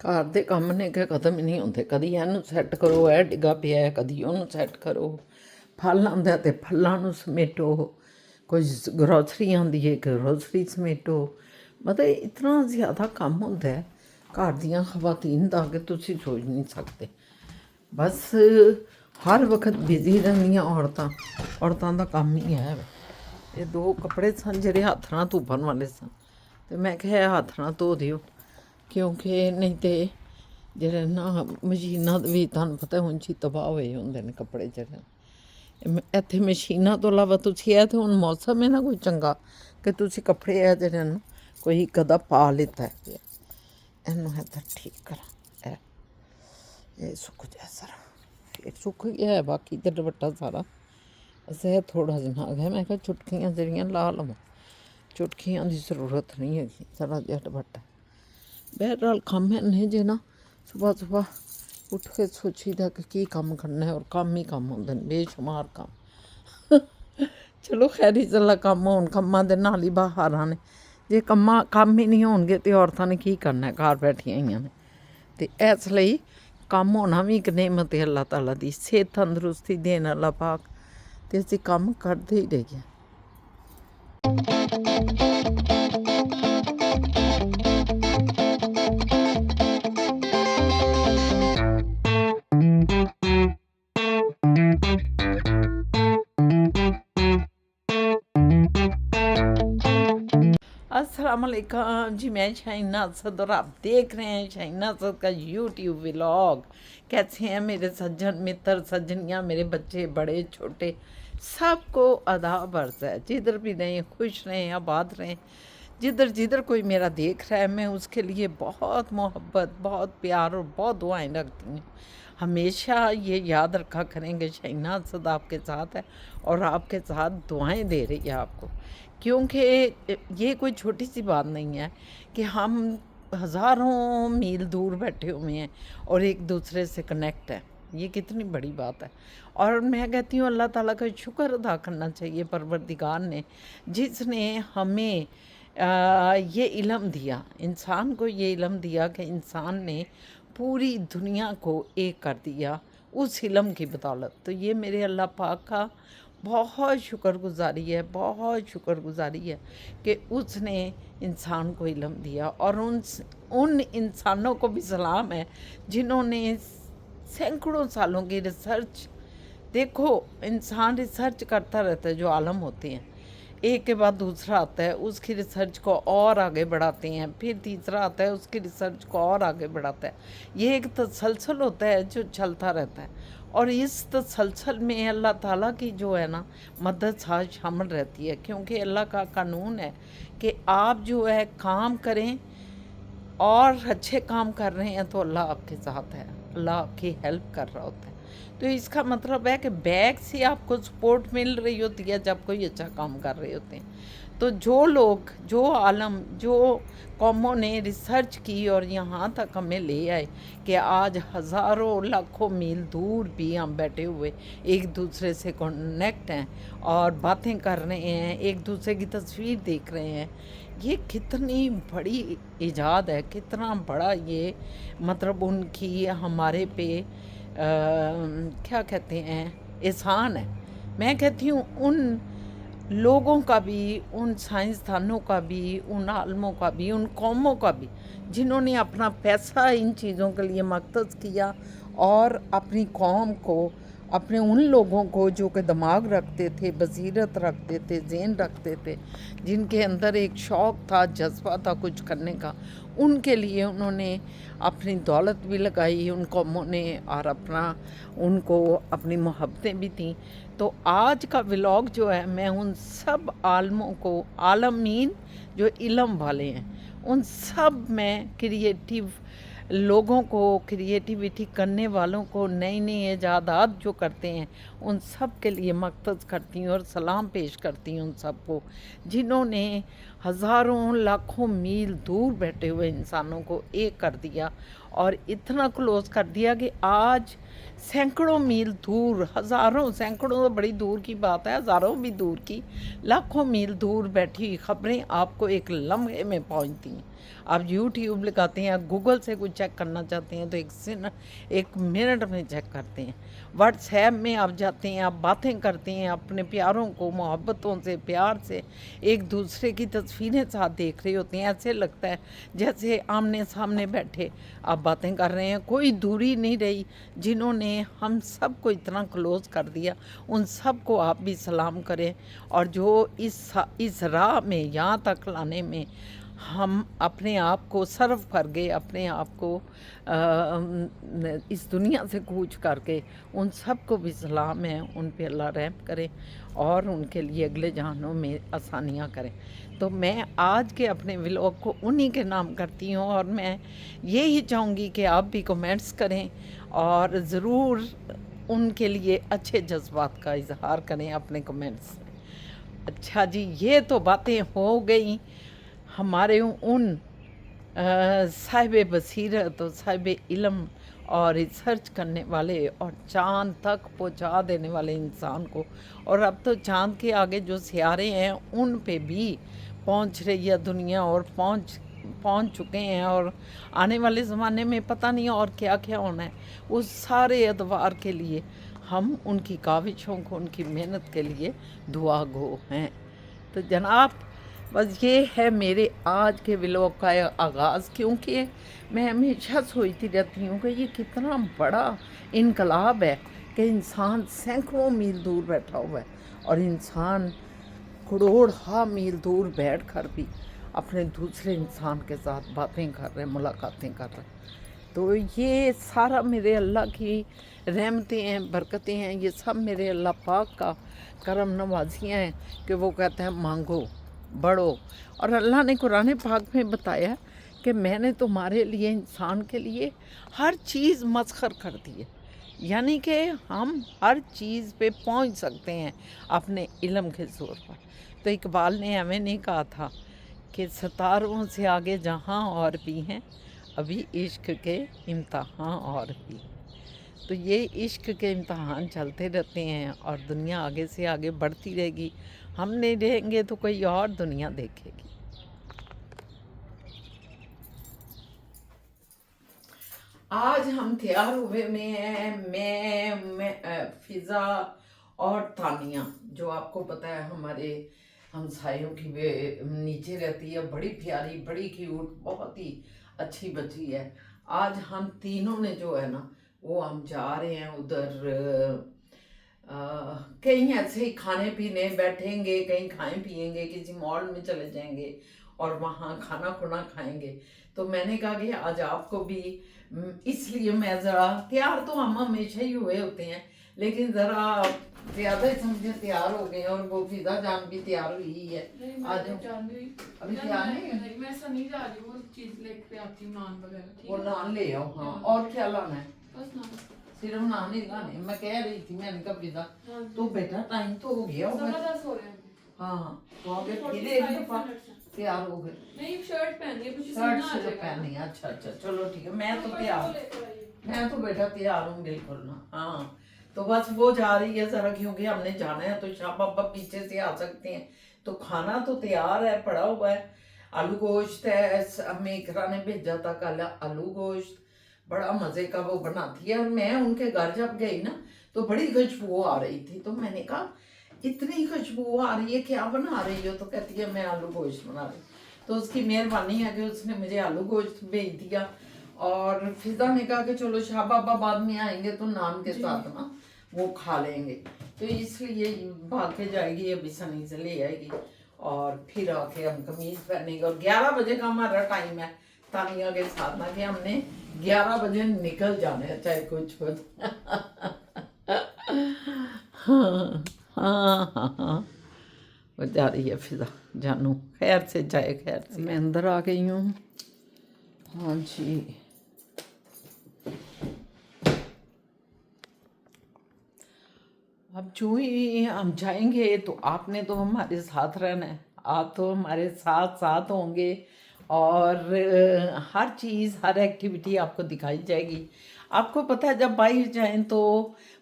ਘਰ ਦੇ ਕੰਮ ਨੇ ਕਿ ਖਤਮ ਹੀ ਨਹੀਂ ਹੁੰਦੇ। ਕਦੀ ਇਹਨੂੰ ਸੈੱਟ ਕਰੋ, ਇਹ ਡਿੱਗਾ ਪਿਆ ਹੈ, ਕਦੀ ਉਹਨੂੰ ਸੈੱਟ ਕਰੋ। ਫਲ ਆਉਂਦਾ ਤੇ ਫਲਾਂ ਨੂੰ ਸਮੇਟੋ, ਕੋਈ ਗਰੋਸਰੀ ਆਉਂਦੀ ਹੈ, ਗਰੋਸਰੀ ਸਮੇਟੋ। ਮਤਲਬ ਇਤਨਾ ਜ਼ਿਆਦਾ ਕੰਮ ਹੁੰਦਾ ਹੈ ਘਰ ਦੀਆਂ ਖਵਾਤੀਨ ਦਾ ਕਿ ਤੁਸੀਂ ਸੋਚ ਨਹੀਂ ਸਕਦੇ। ਬਸ ਹਰ ਵਕਤ ਬਿਜ਼ੀ ਰਹਿੰਦੀਆਂ ਔਰਤਾਂ ਦਾ ਕੰਮ ਹੀ ਹੈ। ਇਹ ਦੋ ਕੱਪੜੇ ਸਨ ਜਿਹੜੇ ਹੱਥ ਨਾਲ ਧੋਣ ਵਾਲੇ ਸਨ, ਅਤੇ ਮੈਂ ਕਿਹਾ ਇਹ ਹੱਥ ਨਾਲ ਧੋ ਦਿਓ, ਕਿਉਂਕਿ ਨਹੀਂ ਤਾਂ ਜਿਹੜੇ ਨਾ ਮਸ਼ੀਨਾਂ ਦੇ ਵੀ ਤੁਹਾਨੂੰ ਪਤਾ ਹੁਣ ਜੀ ਤਬਾਹ ਹੋਏ ਹੁੰਦੇ ਨੇ ਕੱਪੜੇ ਜਿਹੜੇ। ਇੱਥੇ ਮਸ਼ੀਨਾਂ ਤੋਂ ਇਲਾਵਾ ਤੁਸੀਂ ਇਹ ਤਾਂ ਹੁਣ ਮੌਸਮ ਹੈ ਨਾ ਕੋਈ ਚੰਗਾ ਕਿ ਤੁਸੀਂ ਕੱਪੜੇ ਇਹ ਜਿਹੜੇ ਨਾ ਕੋਈ ਇੱਕ ਅੱਧਾ ਪਾ ਲਿੱਤਾ ਹੈ। ਇਹਨੂੰ ਇੱਧਰ ਠੀਕ ਕਰਾਂ, ਇਹ ਸੁੱਕ ਜਾ ਸਾਰਾ, ਫਿਰ ਸੁੱਕ ਗਿਆ ਹੈ। ਬਾਕੀ ਤਾਂ ਦੁਪੱਟਾ ਸਾਰਾ ਅਸੀਂ ਥੋੜ੍ਹਾ ਜਿਹਾ ਆ ਗਿਆ। ਮੈਂ ਕਿਹਾ ਚੁਟਕੀਆਂ ਜਿਹੜੀਆਂ ਲਾ ਲਵਾਂ, ਚੁਟਕੀਆਂ ਦੀ ਜ਼ਰੂਰਤ ਨਹੀਂ ਹੈਗੀ, ਸਾਰਾ ਜਿਹਾ ਦੁਪੱਟਾ। ਬਹਿਰਹਾਲ ਕੰਮ ਇੰਨੇ ਜੇ ਨਾ, ਸੁਬਾਹ ਉੱਠ ਕੇ ਸੋਚੀਦਾ ਕਿ ਕੀ ਕੰਮ ਕਰਨਾ ਹੈ, ਔਰ ਕੰਮ ਹੀ ਕੰਮ ਹੁੰਦੇ ਨੇ, ਬੇਸ਼ੁਮਾਰ ਕੰਮ। ਚਲੋ ਖੈਰੀ ਚੱਲਾ, ਕੰਮ ਹੋਣ, ਕੰਮਾਂ ਦੇ ਨਾਲ ਹੀ ਬਹਾਰਾਂ ਨੇ। ਜੇ ਕੰਮ ਹੀ ਨਹੀਂ ਹੋਣਗੇ ਤਾਂ ਔਰਤਾਂ ਨੇ ਕੀ ਕਰਨਾ, ਘਰ ਬੈਠੀਆਂ ਹੋਈਆਂ ਨੇ। ਅਤੇ ਇਸ ਲਈ ਕੰਮ ਹੋਣਾ ਵੀ ਇੱਕ ਨੇਮਤ ਹੈ ਅੱਲਾਹ ਤਾਲਾ ਦੀ, ਸਿਹਤ ਤੰਦਰੁਸਤੀ ਦੇਣ ਅੱਲਾਹ ਪਾਕ, ਅਤੇ ਅਸੀਂ ਕੰਮ ਕਰਦੇ ਹੀ ਰਹੀਏ। अस्सलाम वालेकुम जी, मैं शाइना असद और आप देख रहे हैं शाइना असद का यूट्यूब व्लॉग। कैसे हैं मेरे सज्जन मित्र सज्जनियाँ, मेरे बच्चे बड़े छोटे, सबको आदाब अर्ज़ है। जिधर भी रहें खुश रहें, आबाद रहें। जिधर जिधर कोई मेरा देख रहा है, मैं उसके लिए बहुत मोहब्बत, बहुत प्यार और बहुत दुआएं रखती हूँ। हमेशा ये याद रखा करेंगे शाइना असद आपके साथ है और आपके साथ दुआएं दे रही है आपको, क्योंकि ये कोई छोटी सी बात नहीं है कि हम हज़ारों मील दूर बैठे हुए हैं और एक दूसरे से कनेक्ट हैं। ये कितनी बड़ी बात है। और मैं कहती हूँ अल्लाह ताला का शुक्र अदा करना चाहिए परवरदिगार ने, जिसने हमें ये इल्म दिया, इंसान को ये इल्म दिया कि इंसान ने पूरी दुनिया को एक कर दिया उस इल्म की बदौलत। तो ये मेरे अल्लाह पाक का बहुत शुक्रगुजारी है, बहुत शुक्रगुजारी है कि उसने इंसान को इल्म दिया। और उन इंसानों को भी सलाम है जिन्होंने सैकड़ों सालों की रिसर्च, देखो इंसान रिसर्च करता रहता है, जो आलम होते हैं एक के बाद दूसरा आता है, उसकी रिसर्च को और आगे बढ़ाते हैं, फिर तीसरा आता है, उसकी रिसर्च को और आगे बढ़ाता है। ये एक तसलसल होता है जो चलता रहता है, और इस तसलसल में अल्लाह ताला की जो है ना मदद साथ शामिल रहती है, क्योंकि अल्लाह का कानून है कि आप जो है काम करें और अच्छे काम कर रहे हैं तो अल्लाह आपके साथ है, अल्लाह आपकी हेल्प कर रहा होता है। तो इसका मतलब है कि बैक से आपको सपोर्ट मिल रही होती है जब कोई अच्छा काम कर रहे होते हैं। तो जो लोग, जो आलम, जो कौमों ने रिसर्च की और यहाँ तक हमें ले आए कि आज हज़ारों लाखों मील दूर भी हम बैठे हुए एक दूसरे से कनेक्ट हैं और बातें कर रहे हैं, एक दूसरे की तस्वीर देख रहे हैं, ये कितनी बड़ी ईजाद है, कितना बड़ा ये मतलब उनकी हमारे पे क्या कहते हैं एहसान है। मैं कहती हूँ उन लोगों का भी, उन साइंसदानों का भी, उन आलमों का भी, उन कौमों का भी जिन्होंने अपना पैसा इन चीज़ों के लिए मख्तस किया और अपनी कौम को, अपने उन लोगों को जो कि दिमाग रखते थे, बसीरत रखते थे, ज़हन रखते थे, जिनके अंदर एक शौक़ था, जज्बा था कुछ करने का, उनके लिए उन्होंने अपनी दौलत भी लगाई उन कौमों ने, और अपना उनको अपनी मोहब्बतें भी थीं। तो आज का व्लॉग जो है, मैं उन सब आलमों को, आलमीन जो इल्म वाले हैं, उन सब में क्रिएटिव लोगों को, क्रिएटिविटी करने वालों को, नई नई ईजादात जो करते हैं, उन सब के लिए मख्तस करती हूँ और सलाम पेश करती हूँ उन सबको जिन्होंने हज़ारों लाखों मील दूर बैठे हुए इंसानों को एक कर दिया और इतना क्लोज कर दिया कि आज सैकड़ों मील दूर, हज़ारों, सैकड़ों तो बड़ी दूर की बात है, हज़ारों भी दूर की, लाखों मील दूर बैठी हुई खबरें आपको एक लम्हे में पहुंचती हैं। आप यूट्यूब लगाते हैं, गूगल से कुछ चेक करना चाहते हैं तो एक मिनट में चेक करते हैं। व्हाट्सएप में आप जाते हैं, आप बातें करते हैं अपने प्यारों को, मोहब्बतों से, प्यार से एक दूसरे की तस्वीरें साथ देख रहे होते हैं। ऐसे लगता है जैसे आमने सामने बैठे आप बातें कर रहे हैं, कोई दूरी नहीं रही। जिन्होंने हम सब को इतना क्लोज कर दिया, उन सब को आप भी सलाम करें। और जो इस राह में यहाँ तक लाने में हम अपने आप को सर्व कर गए, अपने आप को इस दुनिया से कूच करके, उन सब को भी सलाम है। उन पे अल्लाह रहम करे और उनके लिए अगले जहानों में आसानियाँ करें। तो मैं आज के अपने व्लॉग को उन्हीं के नाम करती हूँ और मैं यही चाहूँगी कि आप भी कमेंट्स करें और ज़रूर उनके लिए अच्छे जज्बात का इजहार करें अपने कमेंट्स में। अच्छा जी, ये तो बातें हो गई हमारे उन साहिब बसीरत और साहिब इल्म और रिसर्च करने वाले और चाँद तक पहुंचा देने वाले इंसान को। और अब तो चाँद के आगे जो सियारे हैं उन पे भी पहुंच रही है दुनिया और पहुंच चुके हैं और आने वाले ज़माने में पता नहीं और क्या क्या होना है। उस सारे अदवार के लिए हम उनकी काविशों को, उनकी मेहनत के लिए दुआ गो हैं। तो जनाब, बस ये है मेरे आज के व्लॉग का आगाज़, क्योंकि मैं हमेशा सोचती रहती हूँ कि ये कितना बड़ा इनकलाब है कि इंसान सैकड़ों मील दूर बैठा हुआ है और इंसान करोड़ मील दूर बैठ कर भी अपने दूसरे इंसान के साथ बातें कर रहे हैं, मुलाकातें कर रहे हैं। तो ये सारा मेरे अल्लाह की रहमतें हैं, बरकतें हैं, ये सब मेरे अल्लाह पाक का करम नवाजियाँ हैं कि वो कहते हैं मांगो, बढ़ो। और अल्लाह ने कुरान पाक में बताया कि मैंने तुम्हारे लिए, इंसान के लिए हर चीज़ मसखर कर दी है। यानी कि हम हर चीज़ पे पहुंच सकते हैं अपने इल्म के ज़ोर पर। तो इकबाल ने हमें नहीं कहा था कि सितारों से आगे जहां और भी हैं, अभी इश्क के इम्तहान और भी। तो ये इश्क के इम्तहान चलते रहते हैं और दुनिया आगे से आगे बढ़ती रहेगी। हम नहीं रहेंगे तो कोई और दुनिया देखेगी। आज हम तैयार हुए में हैं, मैं फिज़ा और तानिया, जो आपको पता है हमारे हमसायों की वे नीचे रहती है, बड़ी प्यारी, बड़ी क्यूट, बहुत ही अच्छी बच्ची है। आज हम तीनों ने जो है ना, वो हम जा रहे हैं उधर कहीं ऐसे ही खाने पीने बैठेंगे, कहीं खाएं पिएंगे, किसी मॉल में चले जाएंगे और वहाँ खाना खुना खाएंगे। तो मैंने कहा कि आज आपको भी, इसलिए मैं ज़रा तैयार, तो हम हमेशा ही हुए होते हैं, लेकिन ज़रा ज़्यादा ही समझे तैयार हो गए। और वो फिजा जान भी तैयार हुई है। आज अभी तैयार नहीं, मैं सनी जा रही हूँ, वो चीज़ लेके आती हूँ, नान वगैरह। वो नान ले आओ। हाँ, और क्या लाना है? बस नान, सिर्फ नान ही लाने। मैं कह रही थी, मैंने कहा फिजा तो बेटा टाइम तो हो गया होगा। 10 हो रहे हैं। हाँ, तो आगे फिर एक दफा तैयार हो गए। नहीं, शर्ट पहनी है, कुछ शर्ट से पहनी है। अच्छा अच्छा, चलो ठीक है। मैं तो तैयार, मैं तो बेटा तैयार हूँ बिल्कुल ना। हाँ, तो बस वो जा रही है ज़रा, क्योंकि हमने जाना है तो शाह बाबा पीछे से आ सकते हैं। तो खाना तो तैयार है, पड़ा हुआ है। आलू गोश्त है, हमें इकरा ने भेजा था कल आलू गोश्त, बड़ा मज़े का वो बनाती है। और मैं उनके घर जब गई ना तो बड़ी खुशबू आ रही थी, तो मैंने कहा इतनी खुशबू आ रही है, क्या बना रही हो? तो कहती है मैं आलू गोश्त बना रही। तो उसकी मेहरबानी है कि उसने मुझे आलू गोश्त भेज दिया। और फिजा ने कहा कि चलो शाह बाबा बाद में आएंगे तो नान के साथ ना वो खा लेंगे, तो इसलिए भाग के जाएगी, अभी सनी से ले आएगी और फिर आके हम कमीज पहनेंगे। और 11 बजे का हमारा टाइम है तानिया के साथ ना, कि हमने 11 बजे निकल जाना है चाहे कुछ हो। हाँ हाँ हाँ हाँ, वो जा रही है फिजा जानू, खैर से जाए खैर से। मैं अंदर आ गई हूँ। हाँ जी, अब जो ही हम जाएंगे तो आपने तो हमारे साथ रहना है, आप तो हमारे साथ साथ होंगे और हर चीज़ हर एक्टिविटी आपको दिखाई जाएगी। आपको पता है जब बाहर जाएं तो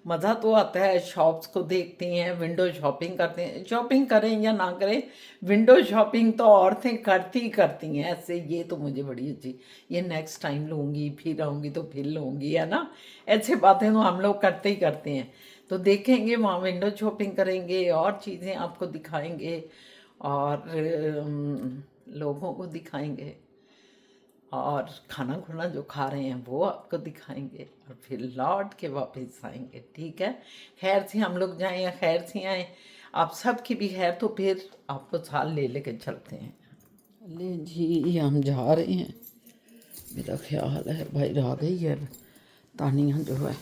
मज़ा तो आता है, शॉप्स को देखते हैं, विंडो शॉपिंग करते हैं। शॉपिंग करें या ना करें, विंडो शॉपिंग तो औरतें करती ही करती हैं ऐसे। ये तो मुझे बड़ी अच्छी, ये नेक्स्ट टाइम लूँगी, फिर आऊँगी तो फिर लूँगी, है ना। ऐसे बातें तो हम लोग करते ही करते हैं। तो देखेंगे वहाँ, विंडो शॉपिंग करेंगे और चीज़ें आपको दिखाएंगे और लोगों को दिखाएंगे और खाना खुना जो खा रहे हैं वो आपको दिखाएंगे और फिर लौट के वापस आएंगे। ठीक है, खैर से हम लोग जाएं या खैर से आएँ, आप सब की भी खैर, तो फिर आपको साल ले लेके चलते हैं। ले जी, हम जा रहे हैं। मेरा ख्याल है भाई आ गई है तानिया जो है।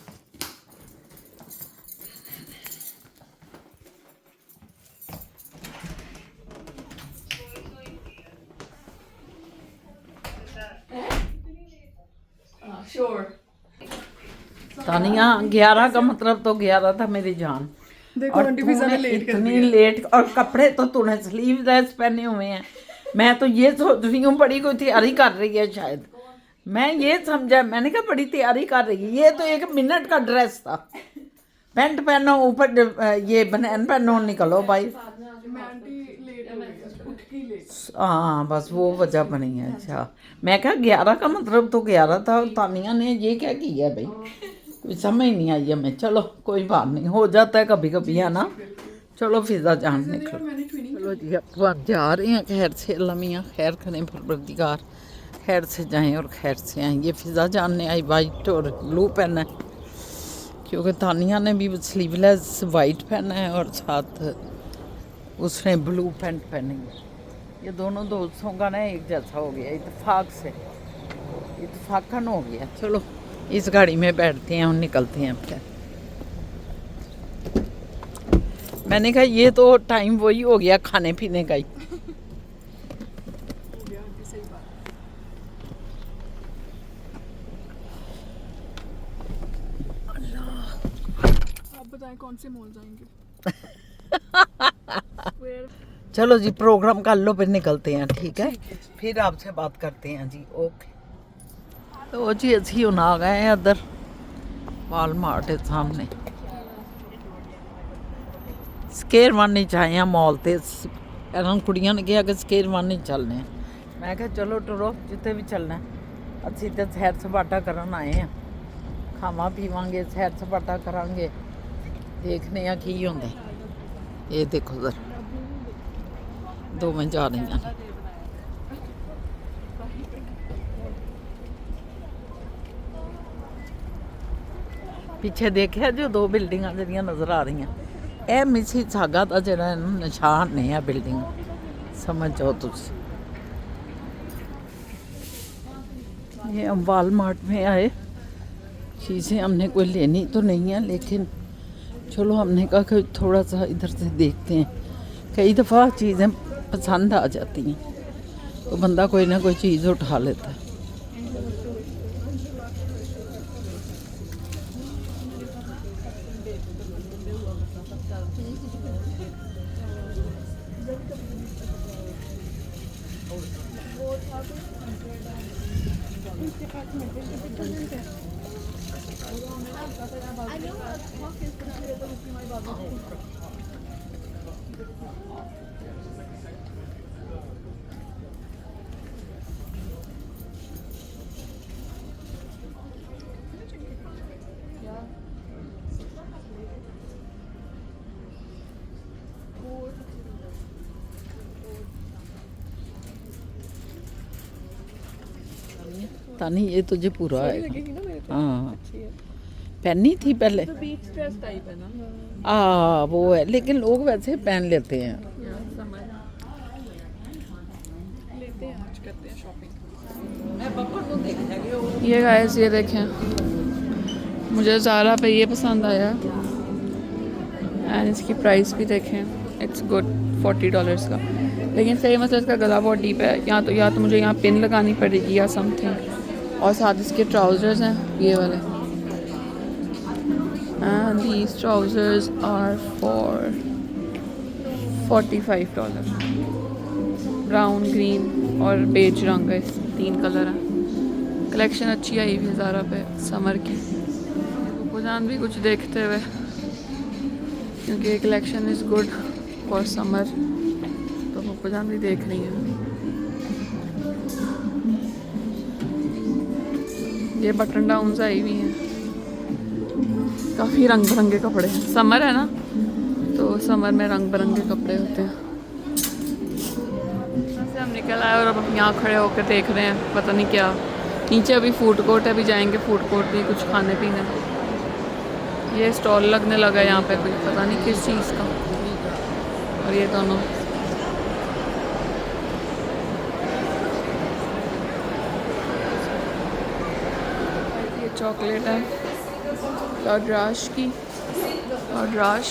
श्योर। तानिया 11 का मतलब तो 11 था मेरी जान। देखो और आंटी भी तूने लेट कर इतनी लेट, और कपड़े तो तूने स्लीवलेस पहने हुए हैं। मैं तो ये सोच रही हूँ बड़ी कोई तैयारी कर रही है शायद। मैं ये समझा, मैंने कहा बड़ी तैयारी कर रही है। ये तो 1 मिनट का ड्रेस था। पैंट पहनो, ऊपर ये बनैन पहनो, निकलो भाई। मैं आंटी लेट हो गई, उठ के लेट। हाँ बस वो वजह बनी है। अच्छा, मैं कहा 11 का मतलब तो 11 था, और तानिया ने ये क्या किया भाई, कोई समझ नहीं आई है। मैं चलो कोई बात नहीं, हो जाता है कभी कभी, है ना। चलो फिजा जान निकलो। मैंने ट्विनिंग चलो जी, अब जा रहे हैं। खैर से लमिया खैर करें, परवरदिगार खैर से जाएं और खैर से आएँ। ये फिजा जान ने आई वाइट और ब्लू पहना है, क्योंकि तानिया ने भी स्लीवलेस वाइट पहना है और साथ उसने ब्लू पैंट पहनी है। ये दोनों दोस्तों का ना एक जैसा हो गया, इत्तेफाक से, इत्तेफाकन हो गया। चलो इस गाड़ी में बैठते हैं और निकलते हैं फिर। मैंने कहा ये तो टाइम वही हो गया खाने पीने का ही। हो गया आंटी, सही बात। आप बताएं कौन से मॉल जाएंगे? चलो जी, प्रोग्राम कर लो फिर निकलते हैं। ठीक है, फिर आपसे बात करते हैं जी। ओके। तो जी ਅਸੀਂ ਹੁਣ ਆ ਗਏ हैं ਇੱਧਰ ਵਾਲਮਾਰਟ ਦੇ ਸਾਹਮਣੇ। ਸਕੇਅਰ ਵਨ ਨਹੀਂ ਚਾਹੇ ਆ ਮॉल ਤੇ। ਇਹਨਾਂ ਕੁੜੀਆਂ ਨੇ ਕਿਹਾ ਕਿ ਸਕੇਅਰ ਵਨ ਨਹੀਂ ਚੱਲਨੇ ਆ। ਮੈਂ ਕਿਹਾ ਚਲੋ ਟੁਰੋ ਜਿੱਥੇ ਵੀ ਚੱਲਣਾ। ਅਸੀਂ ਤਾਂ ਸੈਰ ਸਪਾਟਾ ਕਰਨ ਆਏ ਆ, ਖਾਵਾਂ ਪੀਵਾਂਗੇ, ਸੈਰ ਸਪਾਟਾ ਕਰਾਂਗੇ, ਦੇਖਦੇ ਆ ਕੀ ਹੁੰਦਾ। ਇਹ ਦੇਖੋ ਜ਼ਰਾ, ਦੋਵੇਂ ਜਾ ਰਹੀਆਂ ਨੇ। ਪਿੱਛੇ ਦੇਖਿਆ ਜੋ 2 ਬਿਲਡਿੰਗਾਂ ਜਿਹੜੀਆਂ ਨਜ਼ਰ ਆ ਰਹੀਆਂ, ਇਹ ਮਿਸੀ ਸਾਗਾ ਦਾ ਜਿਹੜਾ ਨਿਸ਼ਾਨ ਨੇ ਆ ਬਿਲਡਿੰਗ, समझ जाओ तुझे। ये हम वालमार्ट में आए, चीज़ें हमने कोई लेनी तो नहीं है, लेकिन चलो हमने कहा कि थोड़ा सा इधर से देखते हैं। कई दफ़ा चीज़ें पसंद आ जाती हैं तो बंदा कोई ना कोई चीज़ उठा लेता है। तानी ये तुझे पूरा है। लगेगी ना मेरे पे? हाँ, अच्छी है। पहनी थी पहले। तो बीच ड्रेस टाइप है ना। वो है, लेकिन लोग वैसे पहन लेते हैं। लेते हैं, आज करते हैं शॉपिंग। ये गाइस, ये देखें, मुझे ज़ारा पे ये पसंद आया एंड इसकी प्राइस भी देखें, इट्स गुड, $40 का। लेकिन सही मतलब इसका गला बहुत डीप है, या तो मुझे यहाँ पिन लगानी पड़ेगी या समथिंग। और साथ इसके ट्राउज़र्स हैं ये वाले, and these trousers are for $45। Brown, green और बेज रंग है, 3 कलर हैं। कलेक्शन अच्छी आई हुई है ज़ारा पे समर की। बुजान भी कुछ देखते हुए, क्योंकि ये collection is good for summer, तो बुजान भी देख रही हैं। ये बटन डाउन्स आई हुई हैं, काफ़ी रंग बिरंगे कपड़े हैं। समर है ना, तो समर में रंग बिरंगे कपड़े होते हैं। से हम निकल आए और अब हम यहाँ खड़े होकर देख रहे हैं पता नहीं क्या। नीचे अभी फूड कोर्ट है, अभी जाएंगे फूड कोर्ट भी कुछ खाने पीने। ये स्टॉल लगने लगा है यहाँ पे भी, पता नहीं किस चीज़ का। और ये दोनों ये चॉकलेट है लॉड्राश की, लॉड्राश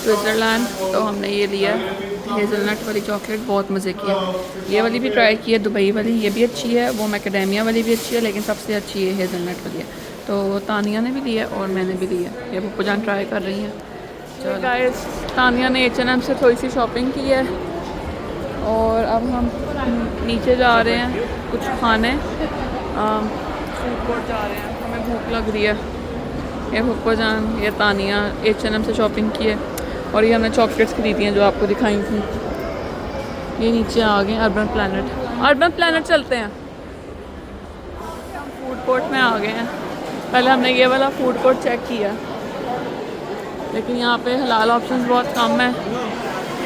स्विट्ज़रलैंड। तो हमने ये लिया हेज़लनट वाली चॉकलेट, बहुत मज़े की है। ये वाली भी ट्राई की है, दुबई वाली, ये भी अच्छी है। वो मैकेडेमिया वाली भी अच्छी है, लेकिन सबसे अच्छी ये हेज़लनट वाली है। तो तानिया ने भी लिया और मैंने भी लिया। ये पप्पू जान ट्राई कर रही हैं। चलो गाइस, तानिया ने H&M से थोड़ी सी शॉपिंग की है और अब हम नीचे जा रहे हैं कुछ खाने, फूड कोर्ट जा रहे हैं। हमें भूख लग रही है। ये पप्पू जान, ये तानिया H&M से शॉपिंग की है और ये हमने चॉकलेट्स खरीदी हैं जो आपको दिखाई थी। ये नीचे आ गए अर्बन प्लैनेट, अर्बन प्लैनेट चलते हैं। हम फूड कोर्ट में आ गए हैं। पहले हमने ये वाला फूड कोर्ट चेक किया, लेकिन यहाँ पे हलाल ऑप्शंस बहुत कम है।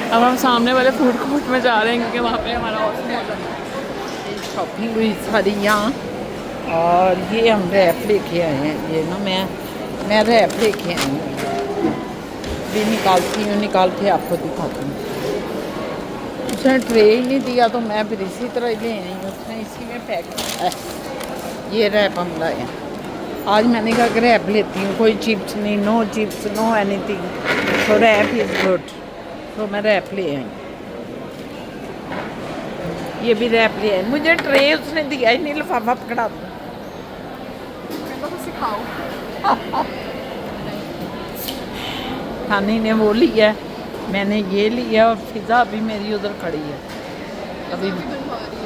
अब हम सामने वाले फूड कोर्ट में जा रहे हैं क्योंकि वहाँ पे हमारा ऑप्शन हो जाता है। शॉपिंग हुई सारी यहाँ, और ये हम रैप लेके आए हैं। ये ना मैं रैप लेके आई हूँ, भी निकालती हूँ, निकाल के आपको दिखाती हूँ। उसने ट्रे ही नहीं दिया तो मैं फिर इसी तरह ही ले आई हूँ, उसने इसी में पैक किया है। ये रैप हम लाए हैं। आज मैंने कहा कि रैप लेती हूँ, कोई चिप्स नहीं, नो चिप्स, नो एनीथिंग, तो रैप इज़ गुड, तो मैं रैप ले आई। ये भी रैप ले आई। मुझे ट्रे उसने दिया ही नहीं, लिफाफा पकड़ा दो। सिखाओ। खानी ने वो लिया, मैंने ये लिया, और फिज़ा अभी मेरी उधर खड़ी है,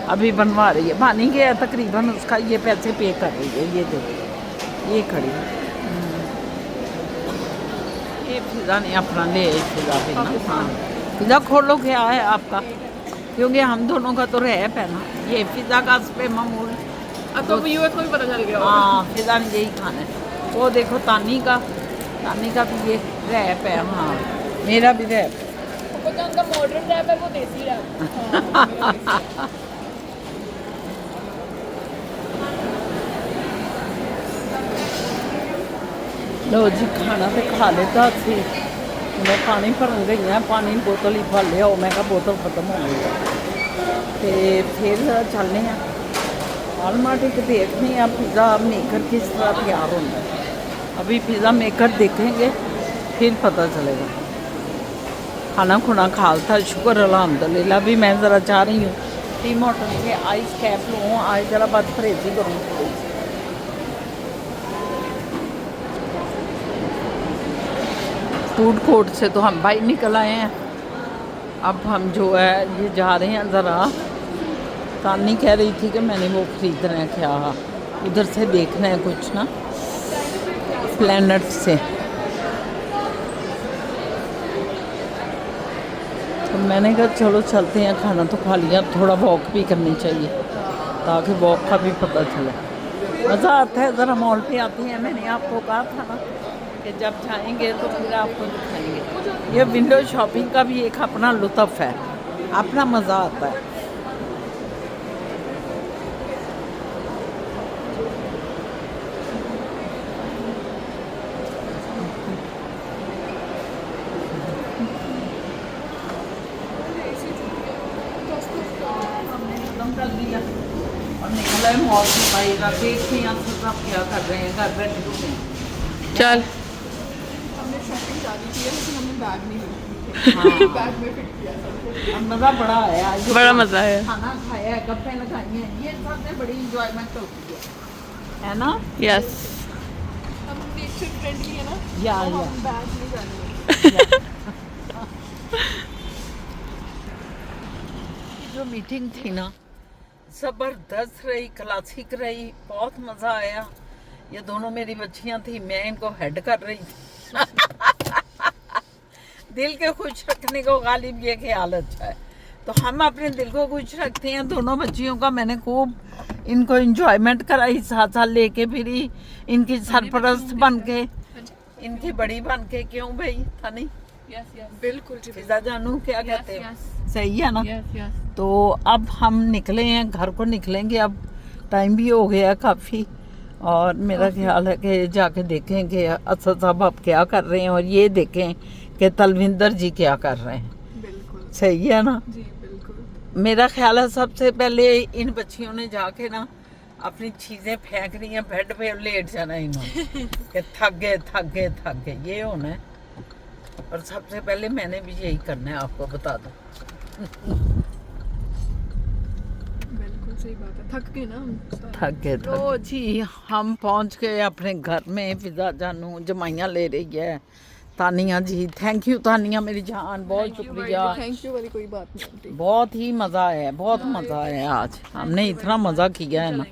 अभी बनवा रही है। बन ही गया तकरीबन उसका, ये पैसे पे कर रही है। ये देखो, ये खड़ी है। ये फिज़ा ने अपना ले आई। फिज़ा भी ना, हाँ फिज़ा खोलो क्या है आपका, क्योंकि हम दोनों का तो रैप है ना। ये फिज़ा का उस पे मामूल, अब तो व्यूअर्स को भी पता चल गया। हाँ फिज़ा ने यही खाना है। वो देखो तानी का भी ये रैप है। हाँ मेरा भी रैप है। उनका मॉडर्न रैप है, वो देसी रैप। लो जी, खाना तो खा लेता सी। मैं पानी भरन गई हैं, पानी बोतल ही भर लिया, मैं कहा बोतल खत्म हो गई है। तो फिर चलने हैं आलमाटी के, देखने हैं पिज़्ज़ा मेकर किस तरह तैयार होता है। अभी पिज़्ज़ा मेकर देखेंगे फिर पता चलेगा। खाना खुना खालता, शुक्र अल्हम्दुलिल्लाह। भी मैं ज़रा चाह रही हूँ टी मोटर से आइस कैप लूँ, आज ज़रा बात परहेज़ ही करूँ। फूड कोर्ट से तो हम बाहर निकल आए हैं। अब हम जो है ये जा रहे हैं ज़रा, तानी कह रही थी कि मैंने वो ख़रीदना है, क्या उधर से देखना है कुछ ना, प्लैनेट से। तो मैंने कहा चलो चलते हैं, खाना तो खा लिया, थोड़ा वॉक भी करनी चाहिए ताकि वॉक का भी पता चले। मज़ा आता है ज़रा मॉल पे आते हैं। मैंने आपको कहा था ना कि जब जाएंगे तो फिर आपको दिखाएंगे। ये विंडो शॉपिंग का भी एक अपना लुत्फ़ है, अपना मज़ा आता है। और निकला है मॉल से बाहर, देखते हैं सब क्या कर रहे हैं, घर बैठे हैं। चल हमने शॉपिंग ज़्यादा की है, लेकिन हमने बैग नहीं लिया। बैग में फिट किया सब। मज़ा बड़ा आया, बड़ा मज़ा है। खाना खाया है, गप्पे लगाई हैं, ये सबसे बड़ी इंजॉयमेंट होती है ना। यस, हम नेचर फ्रेंडली है ना, या तो हम बैग नहीं जाने। जो मीटिंग थी ना ज़बरदस्त रही, क्लासिक रही, बहुत मज़ा आया। ये दोनों मेरी बच्चियां थी, मैं इनको हेड कर रही थी। दिल के खुश रखने को गालिब ये ख्याल अच्छा है, तो हम अपने दिल को खुश रखते हैं। दोनों बच्चियों का मैंने खूब इनको एंजॉयमेंट कराई, साथ साथ लेके फिरी, इनकी सरपरस्त बन के, इनकी बड़ी बन के। क्यों भाई था नहीं? बिल्कुल जी, फिजा जानू क्या कहते हैं? सही है ना? यस तो अब हम निकले हैं, घर को निकलेंगे। अब टाइम भी हो गया काफ़ी, और मेरा ख्याल है कि जाके देखें कि असद साहब अब क्या कर रहे हैं, और ये देखें कि तलविंदर जी क्या कर रहे हैं। बिल्कुल सही है ना? जी, बिल्कुल। मेरा ख्याल है सबसे पहले इन बच्चियों ने जाके ना अपनी चीज़ें फेंक रही हैं बेड पे, लेट जाना इन्होंने कि थक गए ये होना है। और सबसे पहले मैंने भी यही करना है, आपको बता दो। बिल्कुल सही बात है, थक गए ना हम सारे। थक गए। तो जी हम पहुंच गए अपने घर में। फिजा जानू जमाइयाँ ले रही है। तानिया जी, थैंक यू तानिया मेरी जान, बहुत शुक्रिया। थैंक यू वाली कोई बात नहीं आंटी। बहुत ही मज़ा आया, बहुत मज़ा आया आज, हमने इतना मज़ा किया है ना।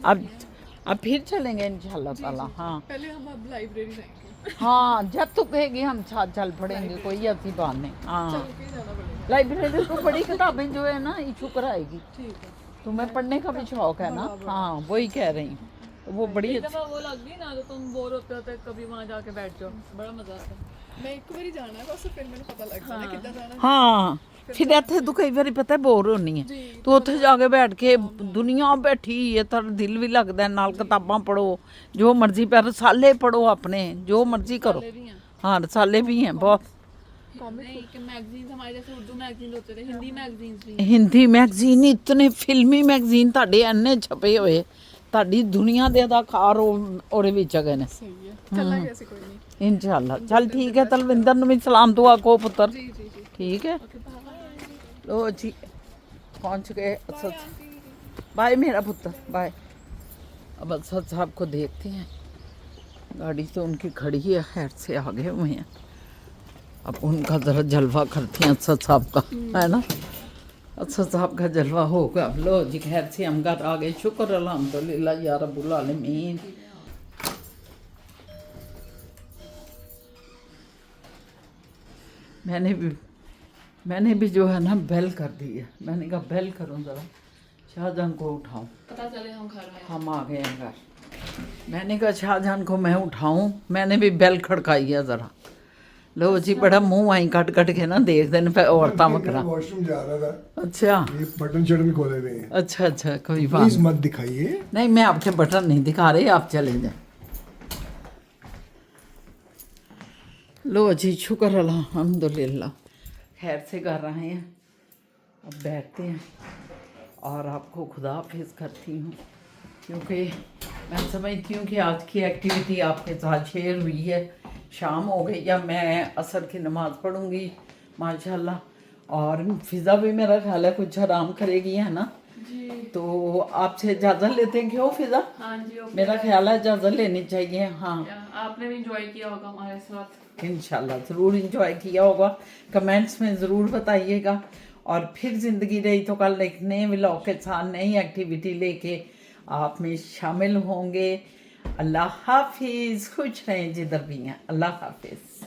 अब फिर चलेंगे इंशाल्लाह ताला। हाँ पहले हम अब लाइब्रेरी जाएंगे। हाँ, जब तू कहेगी हम साथ चल पड़ेंगे, कोई ऐसी बात नहीं। हाँ, चल के जाना पड़ेगा। लाइब्रेरी तो बड़ी किताबें जो है ना इशू कराएगी। ठीक है। तुम्हें पढ़ने का भी शौक है ना? हाँ, वही कह रही हूँ। तो वो बड़ी एक दफा वो लग गई ना, तो तुम बोर होते होते कभी वहाँ जाके बैठ जाओ, बड़ा मजा आता है। मैं एक बार ही जाना है बस, फिर मैंने पता लग जाना कितना जाना है। हाँ, फिर ਇੱਥੇ ਤੂੰ ਕਈ ਵਾਰੀ ਪਤਾ ਬੋਰ ਹੋਣੀ ਹੈ, ਤੂੰ ਉੱਥੇ ਜਾ ਕੇ ਬੈਠ ਕੇ ਦੁਨੀਆ ਬੈਠੀ ਹੈ, ਤੇਰਾ ਦਿਲ ਵੀ ਲੱਗਦਾ ਹੈ, ਨਾਲ ਕਿਤਾਬਾਂ ਪੜੋ, ਜੋ ਮਰਜ਼ੀ ਪਰ ਰਸਾਲੇ ਪੜੋ अपने, जो मर्जी करो। हाँ, रसाले भी हैं बहुत। नहीं कि मैगजीन्स हमारे जैसे उर्दू मैगजीन होते थे, हिंदी मैगजीन्स भी हैं। हिंदी मैगजीन इतने, फिल्मी मैगजीन ਤੁਹਾਡੇ ਇੰਨੇ ਛਪੇ ਹੋਏ, ਤੁਹਾਡੀ ਦੁਨੀਆ ਦੇ ਅਦਾਕਾਰ ਉਹਦੇ ਵਿੱਚ ਹੈਗੇ ਨੇ। सही है, चलेंगे ऐसे कोई नहीं। इंशाल्लाह चल ठीक है। तलविंदर ने भी सलाम दुआ को पुत्र। जी जी जी। ठीक है, लो जी पहुंच गए असद। बाय मेरा पुत्र, बाय। अब असद साहब को देखते हैं, गाड़ी तो उनकी खड़ी है, खैर से आगे हुए हैं। अब उनका ज़रा जलवा करते हैं असद साहब का, है ना? असद साहब का जलवा होगा। अब लो जी खैर से हम घर आ गए, शुक्र अल्हम्दुलिल्लाह या रब्बुल आलमीन। मैंने भी जो है ना बेल कर दी है। मैंने कहा बेल करूँ ज़रा, शाहजहान को उठाऊं। पता चले हम घर में। हम आ गए हैं घर। मैंने कहा शाहजहान को मैं उठाऊं, मैंने भी बेल खड़काई है ज़रा। लो जी बड़ा मुंह आई कट कट के ना देख देने पे औरता मकरा। वॉशरूम जा रहा था, अच्छा ये बटन शटन खोले हुए हैं। अच्छा कोई बात प्लीज मत दिखाइए। नहीं, मैं आपके बटन नहीं दिखा रही, आप चले जाए। लो जी शुक्र अल्हम्दुलिल्लाह, खैर से कर रहे हैं। अब बैठते हैं और आपको खुदा हाफिज़ करती हूँ, क्योंकि मैं समझती हूँ कि आज की एक्टिविटी आपके साथ शेयर हुई है। शाम हो गई, या मैं असर की नमाज़ पढ़ूँगी माशाल्लाह, और फिज़ा भी मेरा ख्याल है कुछ आराम करेगी, है ना जी? तो आपसे इजाज़त लेते हैं। क्यों फिज़ा? हाँ जी, ओके। मेरा ख्याल है इजाज़त लेनी चाहिए। हाँ, आपने भी इंजॉय किया होगा हमारे साथ। इंशाल्लाह ज़रूर इंजॉय किया होगा, कमेंट्स में ज़रूर बताइएगा। और फिर ज़िंदगी रही तो कल एक नए व्लॉग के साथ नई एक्टिविटी लेके आप में शामिल होंगे। अल्लाह हाफिज़, खुश रहें जिधर भी हैं। अल्लाह हाफिज़।